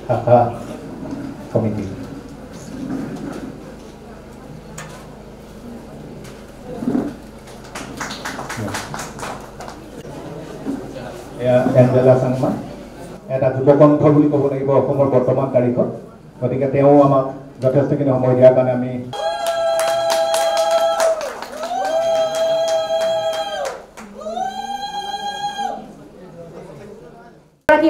শাখা সমিতি এঞ্জেলা চাংমা এটা যুৱকণ্ঠ বুলি ক'ব লাগিব অসমৰ বৰ্তমান তাৰিখত গতিকে তেওঁ আমাক যথেষ্টখিনি সময় দিয়াৰ কাৰণে আমি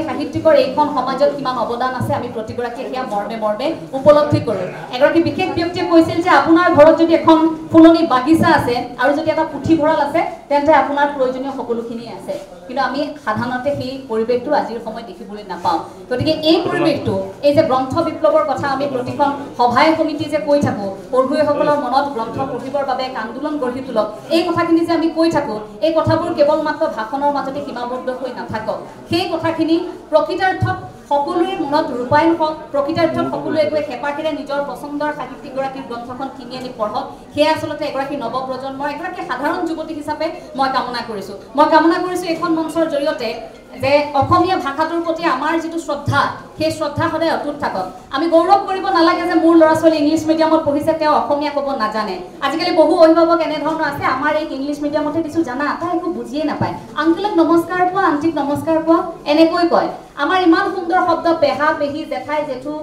সাহিত্যিকৰ এইখন সমাজত কিমান অৱদান আছে আমি প্ৰতিগৰাকীয়ে সেয়া মৰ্মে মৰ্মে উপলব্ধি কৰোঁ এগৰাকী বিশেষ ব্যক্তিয়ে কৈছিল যে আপোনাৰ ঘৰত যদি এখন ফুলনি বাগিচা আছে আৰু যদি এটা পুথিভঁৰাল আছে তেন্তে আপোনাৰ প্ৰয়োজনীয় সকলোখিনি আছে কিন্তু আমি সাধাৰণতে সেই পৰিৱেশটো আজিৰ সময়ত দেখিবলৈ নাপাওঁ গতিকে এই পৰিৱেশটো এই যে গ্ৰন্থ বিপ্লৱৰ কথা আমি প্ৰতিখন সভাই সমিতি যে কৈ থাকোঁ পঢ়ুৱৈসকলৰ মনত গ্ৰন্থ পঢ়িবৰ বাবে এক আন্দোলন গঢ়ি তোলক এই কথাখিনি যে আমি কৈ থাকোঁ এই কথাবোৰ কেৱল মাত্ৰ ভাষণৰ মাজতে সীমাবদ্ধ হৈ নাথাকক সেই কথাখিনি প্ৰকৃতাৰ্থত সকলোৰে মনত ৰূপায়ণ হওক প্ৰকৃতাৰ্থত সকলোৱে গৈ হেঁপাহেৰে নিজৰ পচন্দৰ সাহিত্যিকগৰাকীৰ গ্ৰন্থখন কিনি আনি পঢ়ক সেয়া আচলতে এগৰাকী নৱপ্ৰজন্মৰ এগৰাকী সাধাৰণ যুৱতী হিচাপে মই কামনা কৰিছোঁ এইখন মঞ্চৰ জৰিয়তে যে অসমীয়া ভাষাটোৰ প্ৰতি আমাৰ যিটো শ্ৰদ্ধা সেই শ্ৰদ্ধা সদায় অটুট থাকক আমি গৌৰৱ কৰিব নালাগে যে মোৰ ল'ৰা ছোৱালী ইংলিছ মিডিয়ামত পঢ়িছে তেওঁ অসমীয়া ক'ব নাজানে আজিকালি বহু অভিভাৱক এনেধৰণৰ আছে আমাৰ এই ইংলিছ মিডিয়ামতে দিছোঁ জানা তাই একো বুজিয়ে নাপায় আংকলক নমস্কাৰ কোৱা আণ্টিক নমস্কাৰ কোৱা এনেকৈ কয় আমাৰ ইমান সুন্দৰ শব্দ পেহা পেহী জেঠাই জেঠু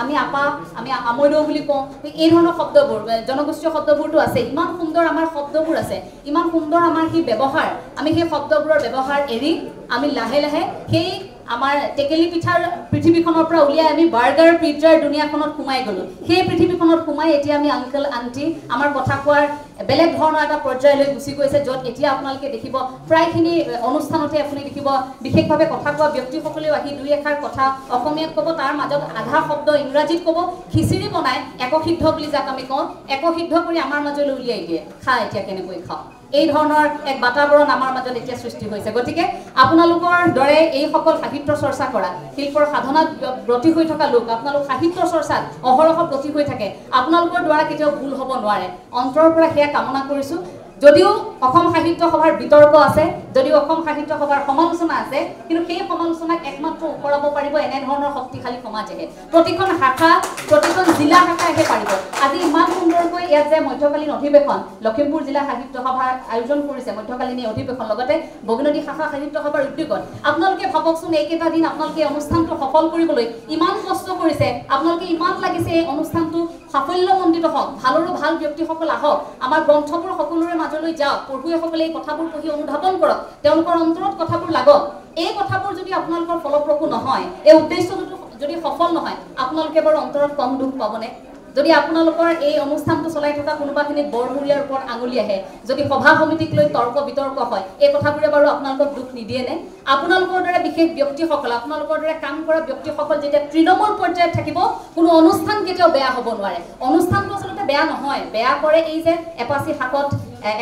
আমি আপা আমি আমৈদৌ বুলি কওঁ এই ধৰণৰ শব্দবোৰ জনগোষ্ঠীয় শব্দবোৰতো আছে ইমান সুন্দৰ আমাৰ শব্দবোৰ আছে ইমান সুন্দৰ আমাৰ সেই ব্যৱহাৰ আমি সেই শব্দবোৰৰ ব্যৱহাৰ এৰি আমি লাহে লাহে সেই আমাৰ টেকেলি পিঠাৰ পৃথিৱীখনৰ পৰা উলিয়াই আমি বাৰ্গাৰ পিজ্জাৰ দুনিয়াখনত সোমাই গ'লোঁ সেই পৃথিৱীখনত সোমাই এতিয়া আমি আংকল আণ্টি আমাৰ কথা কোৱাৰ বেলেগ ধৰণৰ এটা পৰ্যায়লৈ গুচি গৈছে য'ত এতিয়া আপোনালোকে দেখিব প্ৰায়খিনি অনুষ্ঠানতে আপুনি দেখিব বিশেষভাৱে কথা কোৱা ব্যক্তিসকলেও আহি দুই এষাৰ কথা অসমীয়াত ক'ব তাৰ মাজত আধা শব্দ ইংৰাজীত ক'ব খিচিৰি বনাই একসিদ্ধ বুলি যাক আমি কওঁ একসিদ্ধ কৰি আমাৰ মাজলৈ উলিয়াই দিয়ে খা এতিয়া কেনেকৈ খাওঁ এই ধৰণৰ এক বাতাবৰণ আমাৰ মাজত এতিয়া সৃষ্টি হৈছে গতিকে আপোনালোকৰ দৰে এই সকল সাহিত্য চৰ্চা কৰা শিল্পৰ সাধনাত ব্ৰতী হৈ থকা লোক আপোনালোক সাহিত্য চৰ্চাত অহৰহ ব্ৰতী হৈ থাকে আপোনালোকৰ দ্বাৰা কেতিয়াও ভুল হ'ব নোৱাৰে অন্তৰৰ পৰা সেয়া কামনা কৰিছোঁ যদিও অসম সাহিত্য সভাৰ বিতৰ্ক আছে যদিও অসম সাহিত্য সভাৰ সমালোচনা আছে কিন্তু সেই সমালোচনাক একমাত্ৰ ওপৰাব পাৰিব এনেধৰণৰ শক্তিশালী সমাজেহে প্ৰতিখন শাখা প্ৰতিখন জিলা শাখাইহে পাৰিব আজি ইমান সুন্দৰকৈ ইয়াত যে মধ্যকালীন অধিৱেশন লখিমপুৰ জিলা সাহিত্য সভাৰ আয়োজন কৰিছে মধ্যকালীন এই অধিৱেশন লগতে বগীনদী শাখা সাহিত্য সভাৰ উদ্যোগত আপোনালোকে ভাবকচোন এইকেইটা দিন আপোনালোকে অনুষ্ঠানটো সফল কৰিবলৈ ইমান কষ্ট কৰিছে আপোনালোকে ইমান লাগিছে এই অনুষ্ঠানটো সাফল্যমণ্ডিত হওক ভালৰো ভাল ব্যক্তিসকল আহক আমাৰ গ্ৰন্থবোৰ সকলোৰে মাজলৈ যাওক পঢ়ুৱৈসকলে এই কথাবোৰ পঢ়ি অনুধাৱন কৰক তেওঁলোকৰ অন্তৰত কথাবোৰ লাগক এই কথাবোৰ যদি আপোনালোকৰ ফলপ্ৰসূ নহয় এই উদ্দেশ্যটো যদি সফল নহয় আপোনালোকে বাৰু অন্তৰত কম দুখ পাবনে যদি আপোনালোকৰ এই অনুষ্ঠানটো চলাই থকা কোনোবাখিনিত বৰমূৰীয়াৰ ওপৰত আঙুলি আহে যদি সভা সমিতিক লৈ তৰ্ক বিতৰ্ক হয় এই কথাবোৰে বাৰু আপোনালোকক দুখ নিদিয়ে নে আপোনালোকৰ দৰে বিশেষ ব্যক্তিসকল আপোনালোকৰ দৰে কাম কৰা ব্যক্তিসকল যেতিয়া তৃণমূল পৰ্যায়ত থাকিব কোনো অনুষ্ঠান কেতিয়াও বেয়া হ'ব নোৱাৰে অনুষ্ঠানটো আচলতে বেয়া নহয় বেয়া কৰে এই যে এপাচি শাকত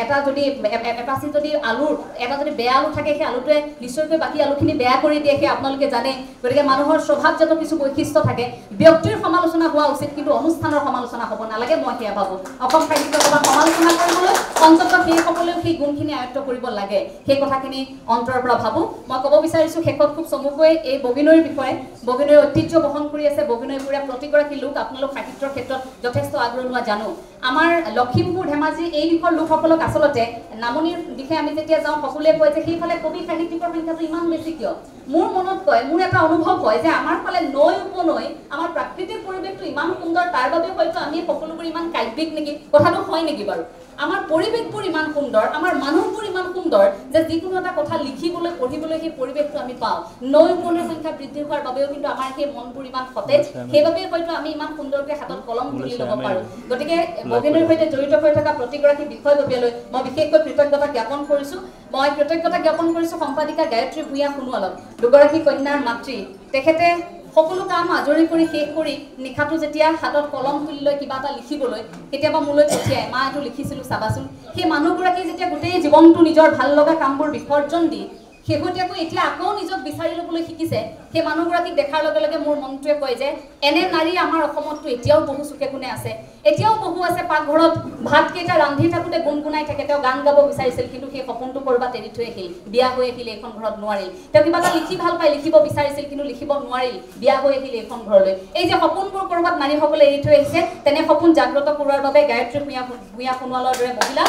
এটা যদি আলুৰ এটা যদি বেয়া আলু থাকে সেই আলুটোৱে নিশ্চয়কৈ বাকী আলুখিনি বেয়া কৰি দিয়ে সেই আপোনালোকে জানে গতিকে মানুহৰ স্বভাৱজাত কিছু বৈশিষ্ট্য থাকে ব্যক্তিৰ সমালোচনা হোৱা উচিত কিন্তু অনুষ্ঠানৰ সমালোচনা হ'ব নালাগে মই সেয়া ভাবোঁ অসম সাহিত্য সভা সমালোচনা কৰিবলৈ অন্ততঃ সেইসকলেও সেই গুণখিনি আয়ত্ব কৰিব লাগে সেই কথাখিনি অন্তৰৰ পৰা ভাবোঁ মই ক'ব বিচাৰিছোঁ শেষত খুব চমুকৈ এই বগীনৈৰ বিষয়ে বগীনৈৰ ঐতিহ্য বহন কৰি আছে বগীনৈপুৰীয়া প্ৰতিগৰাকী লোক আপোনালোক সাহিত্যৰ ক্ষেত্ৰত যথেষ্ট আগ্ৰহ জানো আমাৰ লখিমপুৰ ধেমাজি এই দিশৰ লোকসকলক আচলতে নামনিৰ দিশে আমি যেতিয়া যাওঁ সকলোৱে কয় যে সেইফালে কবি সাহিত্যিকৰ সংখ্যাটো ইমান বেছি কিয় মোৰ মনত কয় মোৰ এটা অনুভৱ হয় যে আমাৰ ফালে নৈ উপনৈ আমাৰ প্ৰাকৃতিক পৰিৱেশটো ইমান সুন্দৰ তাৰ বাবে হয়তো আমি সকলোবোৰ ইমান কাব্যিক নেকি কথাটো হয় নেকি বাৰু আমাৰ পৰিৱেশবোৰ ইমান সুন্দৰ আমাৰ মানুহবোৰ ইমান সুন্দৰ যে যিকোনো এটা কথা লিখিবলৈ পঢ়িবলৈ সেই পৰিৱেশটো আমি পাওঁ নৈ উপনৈৰ সংখ্যা বৃদ্ধি হোৱাৰ বাবেও কিন্তু আমাৰ সেই মনবোৰ ইমান সতেজ সেইবাবে হয়তো আমি ইমান সুন্দৰকৈ হাতত কলম তুলি ল'ব পাৰোঁ গতিকে বগীনৈৰ সৈতে জড়িত হৈ থকা প্ৰতিগৰাকী বিষয়ববীয়ালৈ মই বিশেষকৈ কৃতজ্ঞতা জ্ঞাপন কৰিছোঁ সম্পাদিকা গায়ত্ৰী ভূঞা সোণোৱালক দুগৰাকী কন্যাৰ মাতৃ তেখেতে সকলো কাম আজৰি কৰি শেষ কৰি নিশাটো যেতিয়া হাতত কলম তুলি লৈ কিবা এটা লিখিবলৈ কেতিয়াবা মোলৈ পঠিয়াই মা এইটো লিখিছিলোঁ চাবাচোন সেই মানুহগৰাকী যেতিয়া গোটেই জীৱনটো নিজৰ ভাল লগা কামবোৰ বিসৰ্জন দি শেহতীয়াকৈ এতিয়া আকৌ নিজক বিচাৰি ল'বলৈ শিকিছে সেই মানুহগৰাকীক দেখাৰ লগে লগে মোৰ মনটোৱে কয় যে এনে নাৰী আমাৰ অসমততো এতিয়াও বহু চুকে কোণে আছে, এতিয়াও বহু আছে পাকঘৰত ভাতকেইটা ৰান্ধি থাকোঁতে গুণগুণাই থাকে। তেওঁ গান গাব বিচাৰিছিল, কিন্তু সেই সপোনটো ক'ৰবাত এৰি থৈ আহিল, বিয়া হৈ আহিল, এইখন ঘৰত নোৱাৰিল। তেওঁ কিবা এটা লিখি ভাল পায়, লিখিব বিচাৰিছিল, কিন্তু লিখিব নোৱাৰিল, বিয়া হৈ আহিল এইখন ঘৰলৈ। এই যে সপোনবোৰ ক'ৰবাত নাৰীসকলে এৰি থৈ আহিছে, তেনে সপোন জাগ্ৰত কৰোৱাৰ বাবে গায়ত্ৰী ভূঞা সোণোৱালৰ দৰে মহিলা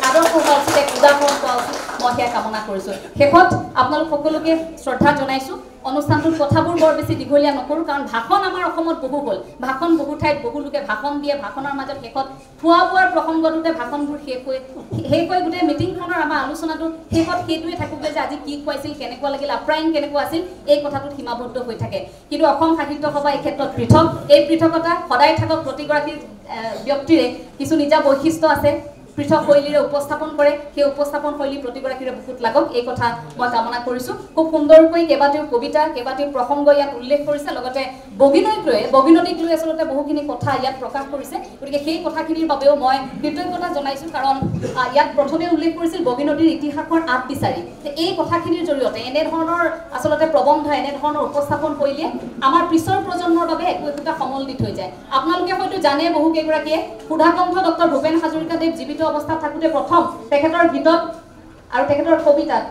আদৰ্শ হোৱা উচিত, এক উদাহৰণ হোৱা উচিত, মই সেয়া কামনা কৰিছোঁ। শেষত আপোনালোক সকলোকে শ্ৰদ্ধা জনাইছোঁ। অনুষ্ঠানটোৰ কথাবোৰ বৰ বেছি দীঘলীয়া নকৰোঁ, কাৰণ ভাষণ আমাৰ অসমত বহু হ'ল, ভাষণ বহু ঠাইত বহু লোকে ভাষণ দিয়ে, ভাষণৰ মাজত শেষত খোৱা বোৱাৰ প্ৰসংগটোতে ভাষণবোৰ শেষ হৈ গোটেই মিটিংখনৰ আমাৰ আলোচনাটো শেষত সেইটোৱে থাকিবগৈ যে আজি কি খুৱাইছিল, কেনেকুৱা লাগিল, আপ্যায়ন কেনেকুৱা আছিল, এই কথাটোত সীমাবদ্ধ হৈ থাকে। কিন্তু অসম সাহিত্য সভা এই ক্ষেত্ৰত পৃথক। এই পৃথকতা সদায় থাকক। প্ৰতিগৰাকী ব্যক্তিৰে কিছু নিজা বৈশিষ্ট্য আছে, পৃথক শৈলীৰে উপস্থাপন কৰে, সেই উপস্থাপন শৈলী প্ৰতিগৰাকীৰে বহুত লাগক, এই কথা মই কামনা কৰিছোঁ। খুব সুন্দৰকৈ কেইবাটাও কবিতা, কেইবাটাও প্ৰসংগ ইয়াত উল্লেখ কৰিছে, লগতে বগীনদীক লৈ আচলতে বহুখিনি কথা ইয়াত প্ৰকাশ কৰিছে। গতিকে সেই কথাখিনিৰ বাবেও মই কৃতজ্ঞতা জনাইছোঁ, কাৰণ ইয়াত প্ৰথমে উল্লেখ কৰিছিল বগীনদীৰ ইতিহাসৰ আঁত বিচাৰি। এই কথাখিনিৰ জৰিয়তে এনেধৰণৰ আচলতে প্ৰবন্ধ, এনেধৰণৰ উপস্থাপন শৈলীয়ে আমাৰ পিছৰ প্ৰজন্মৰ বাবে একোটা সমল দি থৈ যায়। আপোনালোকে হয়তো জানে, বহুকেইগৰাকীয়ে সুধাকণ্ঠ ডক্টৰ ভূপেন হাজৰিকাদেৱ জীৱিত অৱস্থাত থাকোঁতে প্ৰথম তেখেতৰ গীতত আৰু তেখেতৰ কবিতাত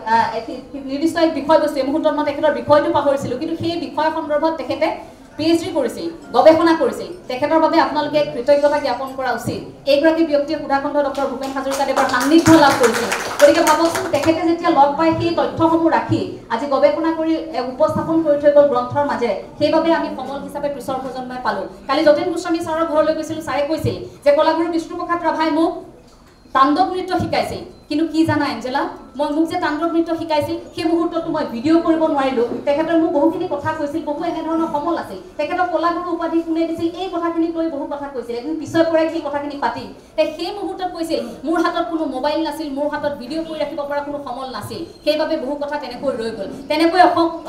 নিৰ্দিষ্ট এক বিষয়বস্তু, এই মুহূৰ্তত মই তেখেতৰ বিষয়টো পাহৰিছিলোঁ, কিন্তু সেই বিষয় সন্দৰ্ভত তেখেতে PhD কৰিছিল, গৱেষণা কৰিছিল। তেখেতৰ বাবে আপোনালোকে কৃতজ্ঞতা জ্ঞাপন কৰা উচিত। এইগৰাকী ব্যক্তিয়ে সুধাকণ্ঠ ডক্টৰ ভূপেন হাজৰিকাদেৱৰ সান্নিধ্য লাভ কৰিছিল। গতিকে ভাবকচোন, তেখেতে যেতিয়া লগ পায় সেই তথ্যসমূহ ৰাখি আজি গৱেষণা কৰি উপস্থাপন কৰি থৈ গ'ল গ্ৰন্থৰ মাজেৰে, সেইবাবে আমি সমল হিচাপে পিছৰ প্ৰজন্মই পালোঁ। কালি যতীন গোস্বামী ছাৰৰ ঘৰলৈ গৈছিলোঁ, ছাৰে কৈছিল যে কলাগুৰু বিষ্ণুপ্ৰসাদ ৰাভাই মোক তাণ্ডৱ নৃত্য শিকাইছিল, কিন্তু কি জানা এঞ্জেলা, মোক যে তাণ্ডৱ নৃত্য শিকাইছিল সেই মুহূৰ্ততো মই ভিডিঅ' কৰিব নোৱাৰিলোঁ। তেখেতে মোক বহুখিনি কথা কৈছিল, বহু এনেধৰণৰ সমল আছিল। তেখেতক কলাগুৰু উপাধি কোনে দিছিল, এই কথাখিনিক লৈ বহু কথা কৈছিল। এদিন পিছৰ পৰাই সেই কথাখিনি পাতি সেই মুহূৰ্তত কৈছিল, মোৰ হাতত কোনো মোবাইল নাছিল, মোৰ হাতত ভিডিঅ' কৰি ৰাখিব পৰা কোনো সমল নাছিল, সেইবাবে বহু কথা তেনেকৈ ৰৈ গ'ল। তেনেকৈ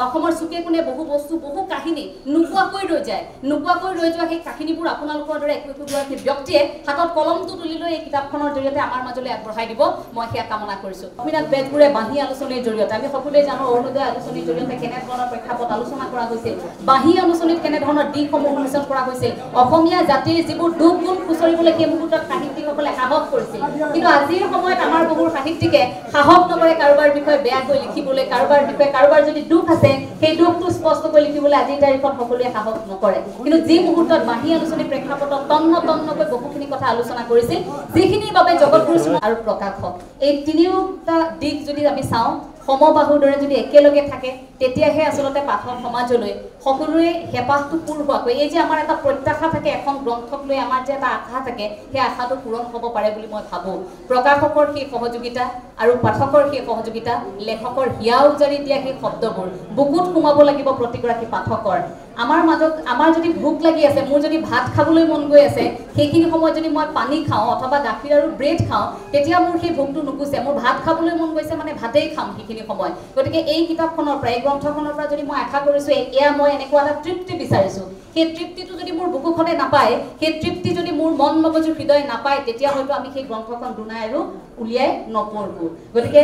অসমৰ চুকে কোণে বহু বস্তু, বহু কাহিনী নোকোৱাকৈ ৰৈ যায়। নোকোৱাকৈ ৰৈ যোৱা সেই কাহিনীবোৰ আপোনালোকৰ দৰে একোগৰাকী ব্যক্তিয়ে হাতত কলমটো তুলি লৈ এই কিতাপখনৰ জৰিয়তে আমাৰ মাজলৈ আগবঢ়াই দিব, মই সেয়া কামনা কৰিছোঁ। অমিনাথ বেজবৰুৱাই বাঁহী আলোচনীৰ জৰিয়তে, আমি সকলোৱে জানো অৰুণোদয় আলোচনীৰ জৰিয়তে কেনেধৰণৰ প্ৰেক্ষাপট আলোচনা কৰা হৈছিল, বাঁহী আলোচনীত কেনেধৰণৰ দিশসমূহ উন্মোচন কৰা হৈছিল, অসমীয়া জাতিৰ যিবোৰ দুখ গুণ খুচৰিবলৈ সেই মুহূৰ্তত সাহিত্যিকসকলে সাহস কৰিছিল। কিন্তু আজিৰ সময়ত আমাৰ বহু সাহিত্যিকে সাহস নকৰে কাৰোবাৰ বিষয়ে বেয়াকৈ লিখিবলৈ, কাৰোবাৰ বিষয়ে কাৰোবাৰ যদি দুখ আছে সেই দুখটো স্পষ্টকৈ লিখিবলৈ আজিৰ তাৰিখত সকলোৱে সাহস নকৰে। কিন্তু যি মুহূৰ্তত বাঁহী আলোচনী প্ৰেক্ষাপটত তন্নকৈ বহুখিনি কথা আলোচনা কৰিছিল, যিখিনিৰ বাবে জগতগুৰু আৰু প্ৰকাশক এই তিনিওটা দিশ যদি আমি চাওঁ, সমবাহুৰ দৰে যদি একেলগে থাকে, তেতিয়াহে আচলতে পাঠক সমাজলৈ সকলোৰে হেঁপাহটো পূৰ হোৱাকৈ, এই যে আমাৰ এটা প্ৰত্যাশা থাকে এখন গ্ৰন্থক লৈ, আমাৰ যে এটা আশা থাকে, সেই আশাটো পূৰণ হ'ব পাৰে বুলি মই ভাবোঁ। প্ৰকাশকৰ সেই সহযোগিতা আৰু পাঠকৰ সেই সহযোগিতা, লেখকৰ হিয়া উজাৰি দিয়া সেই শব্দবোৰ বুকুত সোমাব লাগিব প্ৰতিগৰাকী পাঠকৰ। আমাৰ মাজত আমাৰ যদি ভোক লাগি আছে, মোৰ যদি ভাত খাবলৈ মন গৈ আছে, সেইখিনি সময়ত যদি মই পানী খাওঁ অথবা গাখীৰ আৰু ব্ৰেড খাওঁ, তেতিয়া মোৰ সেই ভোকটো নুগুচে। মোৰ ভাত খাবলৈ মন গৈছে মানে ভাতেই খাম সেইখিনি সময়। গতিকে এই কিতাপখনৰ পৰা, এই গ্ৰন্থখনৰ পৰা যদি মই আশা কৰিছোঁ এয়া মই এনেকুৱা এটা তৃপ্তি বিচাৰিছোঁ, সেই তৃপ্তিটো যদি মোৰ বুকুখনে নাপায়, সেই তৃপ্তি যদি মোৰ মন মগজু হৃদয় নাপায়, তেতিয়া হয়তো আমি সেই গ্ৰন্থখন দুনাই আৰু উলিয়াই নপঢ়োঁ। গতিকে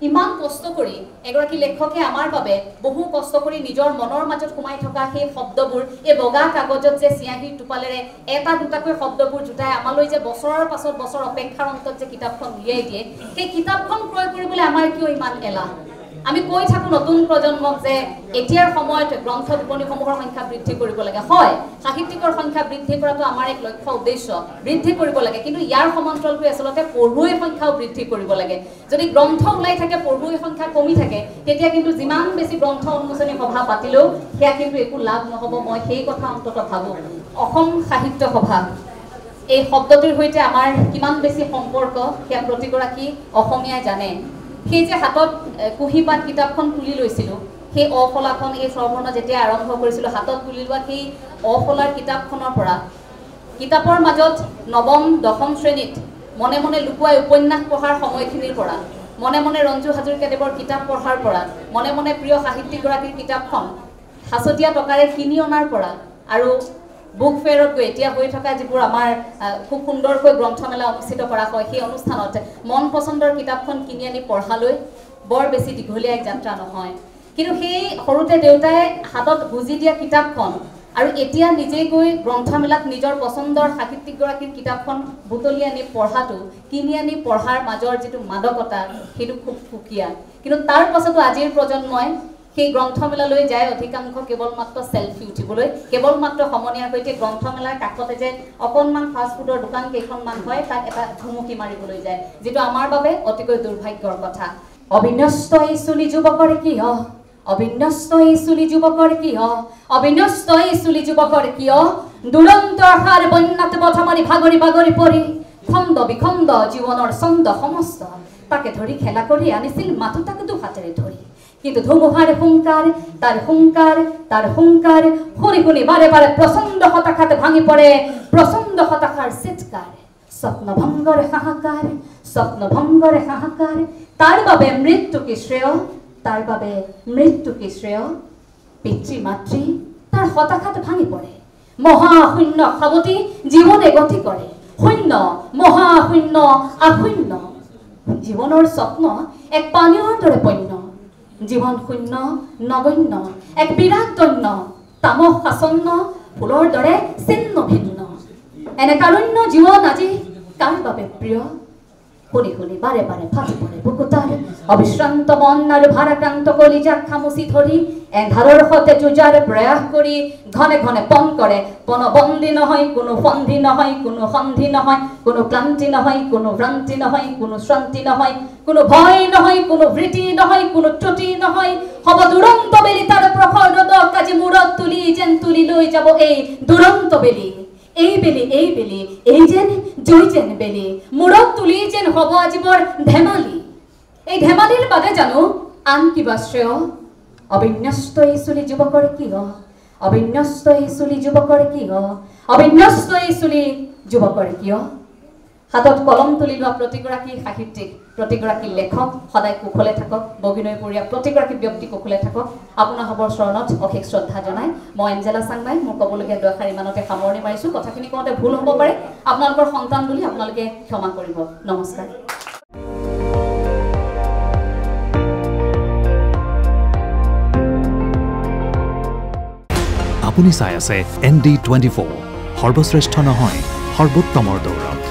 ইমান কষ্ট কৰি এগৰাকী লেখকে আমাৰ বাবে বহু কষ্ট কৰি নিজৰ মনৰ মাজত সোমাই থকা সেই শব্দবোৰ, এই বগা কাগজত যে চিয়াঁহীৰ টোপালেৰে এটা দুটাকৈ শব্দবোৰ জোটাই আমালৈ যে বছৰৰ পাছত বছৰ অপেক্ষাৰ অন্তত যে কিতাপখন উলিয়াই দিয়ে, সেই কিতাপখন ক্ৰয় কৰিবলৈ আমাৰ কিয় ইমান এলাহ? আমি কৈ থাকোঁ নতুন প্ৰজন্মক যে এতিয়াৰ সময়ত গ্ৰন্থ বিপণীসমূহৰ সংখ্যা বৃদ্ধি কৰিব লাগে। হয়, সাহিত্যিকৰ সংখ্যা বৃদ্ধি কৰাটো আমাৰ এক লক্ষ্য উদ্দেশ্য, বৃদ্ধি কৰিব লাগে, কিন্তু ইয়াৰ সমান্তৰালকৈ আচলতে পঢ়ুৱৈৰ সংখ্যাও বৃদ্ধি কৰিব লাগে। যদি গ্ৰন্থ ওলাই থাকে, পঢ়ুৱৈৰ সংখ্যা কমি থাকে, তেতিয়া কিন্তু যিমান বেছি গ্ৰন্থ উন্মোচনী সভা পাতিলেও সেয়া কিন্তু একো লাভ নহ'ব। মই সেই কথা অন্তত ভাবোঁ। অসম সাহিত্য সভা এই শব্দটোৰ সৈতে আমাৰ কিমান বেছি সম্পৰ্ক, সেয়া প্ৰতিগৰাকী অসমীয়াই জানে। সেই যে হাতত কুঁহিপাত কিতাপখন তুলি লৈছিলোঁ, সেই অফলাখন, এই স্বৰবৰ্ণ যেতিয়া আৰম্ভ কৰিছিলোঁ, হাতত তুলি লোৱা সেই অফলাৰ কিতাপখনৰ পৰা, কিতাপৰ মাজত নৱম দশম শ্ৰেণীত মনে মনে লুকুৱাই উপন্যাস পঢ়াৰ সময়খিনিৰ পৰা, মনে মনে ৰঞ্জু হাজৰিকাদেৱৰ কিতাপ পঢ়াৰ পৰা, মনে মনে প্ৰিয় সাহিত্যিকগৰাকীৰ কিতাপখন সাঁচতীয়া টকাৰে কিনি অনাৰ পৰা, আৰু বুক ফেয়াৰত গৈ এতিয়া হৈ থকা যিবোৰ আমাৰ খুব সুন্দৰকৈ গ্ৰন্থমেলা অনুষ্ঠিত কৰা হয়, সেই অনুষ্ঠানত মন পচন্দৰ কিতাপখন কিনি আনি পঢ়ালৈ বৰ বেছি দীঘলীয়া এক যাত্ৰা নহয়। কিন্তু সেই সৰুতে দেউতাই হাতত বুজি দিয়া কিতাপখন আৰু এতিয়া নিজে গৈ গ্ৰন্থমেলাত নিজৰ পছন্দৰ সাহিত্যিকগৰাকীৰ কিতাপখন বুটলি আনি পঢ়াটো কিনি আনি পঢ়াৰ মাজৰ যিটো মাদকতা সেইটো খুব সুকীয়া কিন্তু তাৰ পাছতো আজিৰ প্ৰজন্মই সেই গ্ৰন্থমেলালৈ যায় অধিকাংশ কেৱল মাত্ৰ সেলফি উঠিবলৈ কেৱল মাত্ৰ সমনীয়াৰ সৈতে গ্ৰন্থমেলাৰ কাষতে যে অকণমান ফাষ্ট ফুডৰ দোকান কেইখনমান হয় তাক এটা ঘুমুকি মাৰিবলৈ যায় যিটো আমাৰ বাবে অতিকৈ দুৰ্ভাগ্যৰ কথা অবিনষ্ট এই চুলি যুৱকৰ কিয় অবিনষ্ট এই চুলি যুৱকৰ কিয় অবিনষ্ট এই চুলি যুৱকৰ কিয় দুৰন্ত আশাৰ বন্যাত পথমাৰি ভাগৰি ভাগৰি পৰি খণ্ড বিখণ্ড জীৱনৰ ছন্দ সমস্ত তাকে ধৰি খেলা কৰি আনিছিল মাথো তাকে দুহাতেৰে ধৰি কিন্তু ধুমুহাৰ হুংকাৰ তাৰ হুংকাৰ শুনি শুনি বাৰে বাৰে প্ৰচণ্ড হতাশাত ভাঙি পৰে প্ৰচণ্ড হতাশাৰ চিৎকাৰ স্বপ্নভংগৰ হাহাকাৰ তাৰ বাবে মৃত্যু কি শ্ৰেয় পিতৃ মাতৃ তাৰ হতাশাত ভাঙি পৰে মহাশূন্য সাৱতি জীৱনে গতি কৰে শূন্য মহাশূন্য আশূন্য জীৱনৰ স্বপ্ন এক পানীয়ৰ দৰে পণ্য জীৱন শূন্য নগণ্য এক বিৰাট দন্য তামস আসন্ন ফুলৰ দৰে ছিন্ন ভিন্ন এনে কাৰুণ্য জীৱন আজি কাৰ বাবে প্ৰিয় শুনি শুনি বাৰে বাৰে ফাটি পৰে বুকুতাৰ অবিশ্ৰান্ত মন আৰু ভাৰাক্ৰান্ত কলিজাক খামুচি ধৰি এন্ধাৰৰ সতে যুঁজাৰ প্ৰয়াস কৰি ঘনে ঘনে পণ কৰে পণবন্দী নহয় কোনো ফন্ধি নহয় কোনো সন্ধি নহয় কোনো ক্লান্তি নহয় কোনো ভ্ৰান্তি নহয় কোনো শ্ৰান্তি নহয় কোনো ভয় নহয় কোনো ভৃতি নহয় কোনো ত্ৰুটি নহয় হব দুৰন্ত বেলি তাৰ প্ৰখৰ ৰদক আজি মূৰত তুলি যেন তুলি লৈ যাব এই দুৰন্ত বেলি এই বেলি এই যেন জয় যেন বেলি মূৰত তুলি যেন হব আজিবৰ ধেমালি এই ধেমালিৰ বাদে জানো আন কিবা শ্ৰেয় অবিন্যস্ত এই চুলি যুৱকৰ কিয় অবিন্যস্ত এই চুলি যুৱকৰ কিয় অবিন্যস্ত এই চুলি যুৱকৰ কিয় হাতত কলম তুলি লোৱা প্ৰতিগৰাকী সাহিত্যিক প্ৰতিগৰাকী লেখক সদায় কুশলে থাকক বগিনৈ পৰিয়া প্ৰতিগৰাকী ব্যক্তি কুশলে থাকক আপোনাৰ হবৰ চৰণত অশেষ শ্ৰদ্ধা জনাই মই এঞ্জেলা চাংমাই মোৰ ক'বলগীয়া দুআষাৰ ইমানতে সামৰণি মাৰিছোঁ কথাখিনি কওঁতে ভুল হ'ব পাৰে আপোনালোকৰ সন্তান বুলি আপোনালোকে ক্ষমা কৰিব নমস্কাৰ আপুনি চাই আছে ND24 সৰ্বশ্ৰেষ্ঠ নহয় সৰ্বোত্তমৰ দৌৰত